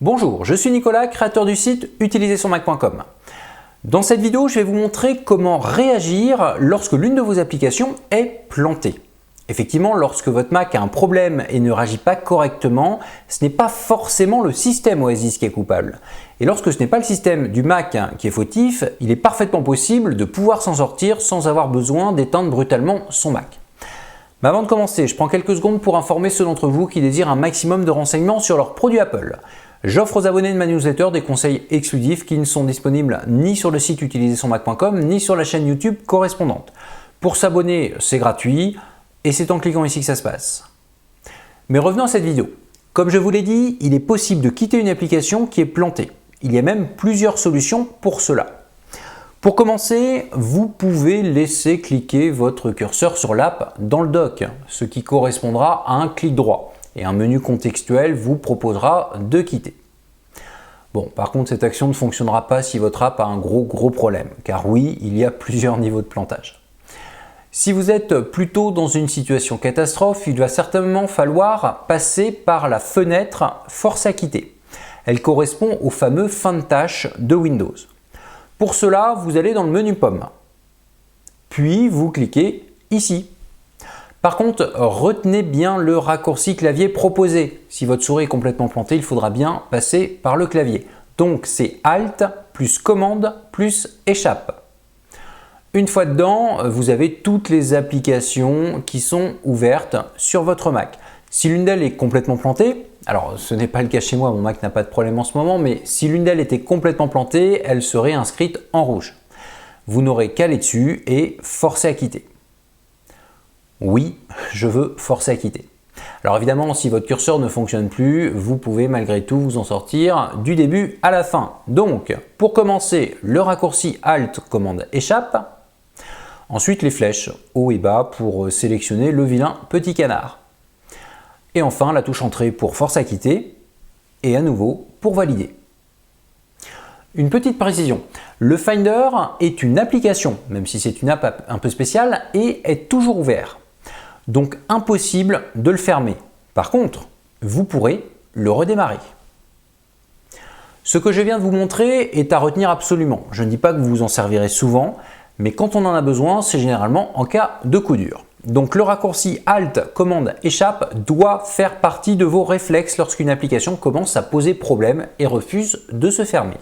Bonjour, je suis Nicolas, créateur du site utilisersonmac.com. Dans cette vidéo, je vais vous montrer comment réagir lorsque l'une de vos applications est plantée. Effectivement, lorsque votre Mac a un problème et ne réagit pas correctement, ce n'est pas forcément le système OS X qui est coupable. Et lorsque ce n'est pas le système du Mac qui est fautif, il est parfaitement possible de pouvoir s'en sortir sans avoir besoin d'éteindre brutalement son Mac. Mais avant de commencer, je prends quelques secondes pour informer ceux d'entre vous qui désirent un maximum de renseignements sur leurs produits Apple. J'offre aux abonnés de ma newsletter des conseils exclusifs qui ne sont disponibles ni sur le site utilisersonmac.com ni sur la chaîne YouTube correspondante. Pour s'abonner, c'est gratuit et c'est en cliquant ici que ça se passe. Mais revenons à cette vidéo. Comme je vous l'ai dit, il est possible de quitter une application qui est plantée. Il y a même plusieurs solutions pour cela. Pour commencer, vous pouvez laisser cliquer votre curseur sur l'app dans le dock, ce qui correspondra à un clic droit. Et un menu contextuel vous proposera de quitter. Bon, par contre, cette action ne fonctionnera pas si votre app a un gros problème, car oui, il y a plusieurs niveaux de plantage. Si vous êtes plutôt dans une situation catastrophe, il va certainement falloir passer par la fenêtre « Force à quitter ». Elle correspond au fameux fin de tâche de Windows. Pour cela, vous allez dans le menu Pomme, puis vous cliquez ici. Par contre, retenez bien le raccourci clavier proposé. Si votre souris est complètement plantée, il faudra bien passer par le clavier. Donc c'est Alt plus Commande plus Échappe. Une fois dedans, vous avez toutes les applications qui sont ouvertes sur votre Mac. Si l'une d'elles est complètement plantée, alors ce n'est pas le cas chez moi, mon Mac n'a pas de problème en ce moment, mais si l'une d'elles était complètement plantée, elle serait inscrite en rouge. Vous n'aurez qu'à aller dessus et forcer à quitter. Oui, je veux forcer à quitter. Alors évidemment, si votre curseur ne fonctionne plus, vous pouvez malgré tout vous en sortir du début à la fin. Donc, pour commencer, le raccourci Alt, Commande, Échappe. Ensuite, les flèches haut et bas pour sélectionner le vilain petit canard. Et enfin, la touche Entrée pour forcer à quitter. Et à nouveau, pour valider. Une petite précision, le Finder est une application, même si c'est une app un peu spéciale, et est toujours ouvert. Donc impossible de le fermer. Par contre, vous pourrez le redémarrer. Ce que je viens de vous montrer est à retenir absolument. Je ne dis pas que vous vous en servirez souvent, mais quand on en a besoin, c'est généralement en cas de coup dur. Donc le raccourci Alt, Commande, Échappe doit faire partie de vos réflexes lorsqu'une application commence à poser problème et refuse de se fermer.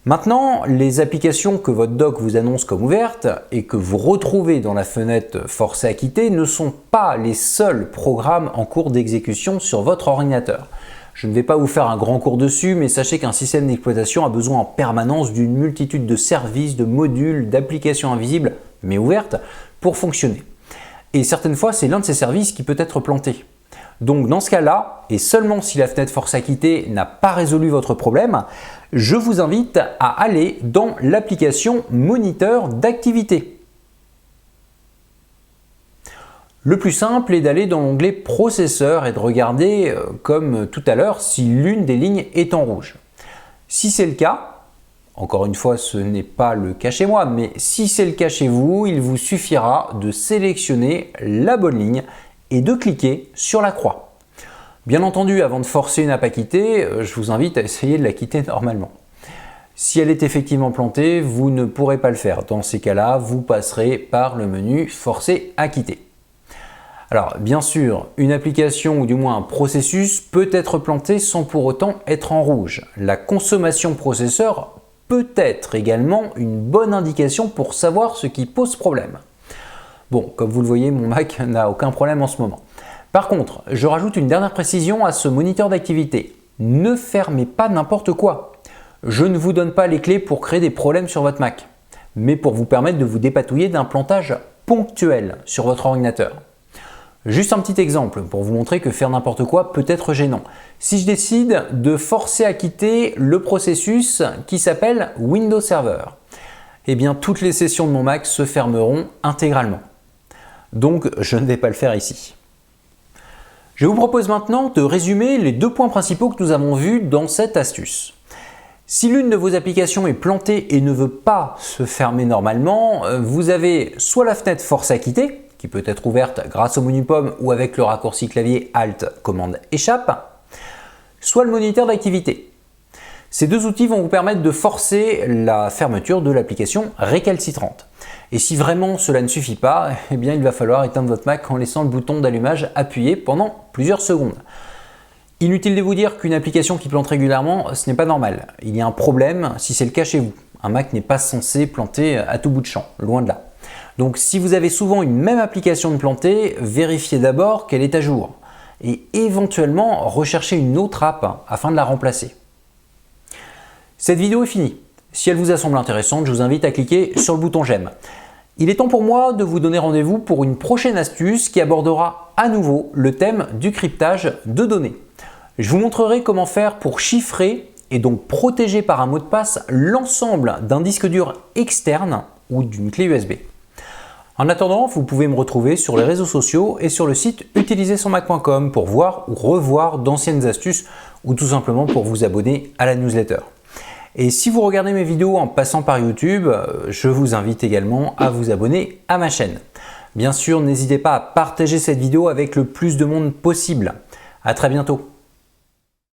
Maintenant, les applications que votre dock vous annonce comme ouvertes et que vous retrouvez dans la fenêtre Forcer à quitter ne sont pas les seuls programmes en cours d'exécution sur votre ordinateur. Je ne vais pas vous faire un grand cours dessus, mais sachez qu'un système d'exploitation a besoin en permanence d'une multitude de services, de modules, d'applications invisibles, mais ouvertes, pour fonctionner. Et certaines fois, c'est l'un de ces services qui peut être planté. Donc dans ce cas-là, et seulement si la fenêtre Force à quitter n'a pas résolu votre problème, je vous invite à aller dans l'application Moniteur d'activité. Le plus simple est d'aller dans l'onglet Processeur et de regarder, comme tout à l'heure, si l'une des lignes est en rouge. Si c'est le cas, encore une fois, ce n'est pas le cas chez moi, mais si c'est le cas chez vous, il vous suffira de sélectionner la bonne ligne et de cliquer sur la croix. Bien entendu, avant de forcer une app à quitter, je vous invite à essayer de la quitter normalement. Si elle est effectivement plantée, vous ne pourrez pas le faire. Dans ces cas-là, vous passerez par le menu Forcer à quitter. Alors, bien sûr, une application ou du moins un processus peut être planté sans pour autant être en rouge. La consommation processeur peut être également une bonne indication pour savoir ce qui pose problème. Bon, comme vous le voyez, mon Mac n'a aucun problème en ce moment. Par contre, je rajoute une dernière précision à ce moniteur d'activité. Ne fermez pas n'importe quoi. Je ne vous donne pas les clés pour créer des problèmes sur votre Mac, mais pour vous permettre de vous dépatouiller d'un plantage ponctuel sur votre ordinateur. Juste un petit exemple pour vous montrer que faire n'importe quoi peut être gênant. Si je décide de forcer à quitter le processus qui s'appelle Windows Server, eh bien toutes les sessions de mon Mac se fermeront intégralement. Donc je ne vais pas le faire ici. Je vous propose maintenant de résumer les deux points principaux que nous avons vus dans cette astuce. Si l'une de vos applications est plantée et ne veut pas se fermer normalement, vous avez soit la fenêtre Force à quitter, qui peut être ouverte grâce au menu Pomme ou avec le raccourci clavier Alt, Commande, Échappe, soit le moniteur d'activité. Ces deux outils vont vous permettre de forcer la fermeture de l'application récalcitrante. Et si vraiment cela ne suffit pas, eh bien il va falloir éteindre votre Mac en laissant le bouton d'allumage appuyé pendant plusieurs secondes. Inutile de vous dire qu'une application qui plante régulièrement, ce n'est pas normal. Il y a un problème si c'est le cas chez vous. Un Mac n'est pas censé planter à tout bout de champ, loin de là. Donc si vous avez souvent une même application de planter, vérifiez d'abord qu'elle est à jour et éventuellement recherchez une autre app afin de la remplacer. Cette vidéo est finie. Si elle vous a semblé intéressante, je vous invite à cliquer sur le bouton j'aime. Il est temps pour moi de vous donner rendez-vous pour une prochaine astuce qui abordera à nouveau le thème du cryptage de données. Je vous montrerai comment faire pour chiffrer et donc protéger par un mot de passe l'ensemble d'un disque dur externe ou d'une clé USB. En attendant, vous pouvez me retrouver sur les réseaux sociaux et sur le site utilisersonmac.com pour voir ou revoir d'anciennes astuces ou tout simplement pour vous abonner à la newsletter. Et si vous regardez mes vidéos en passant par YouTube, je vous invite également à vous abonner à ma chaîne. Bien sûr, n'hésitez pas à partager cette vidéo avec le plus de monde possible. À très bientôt.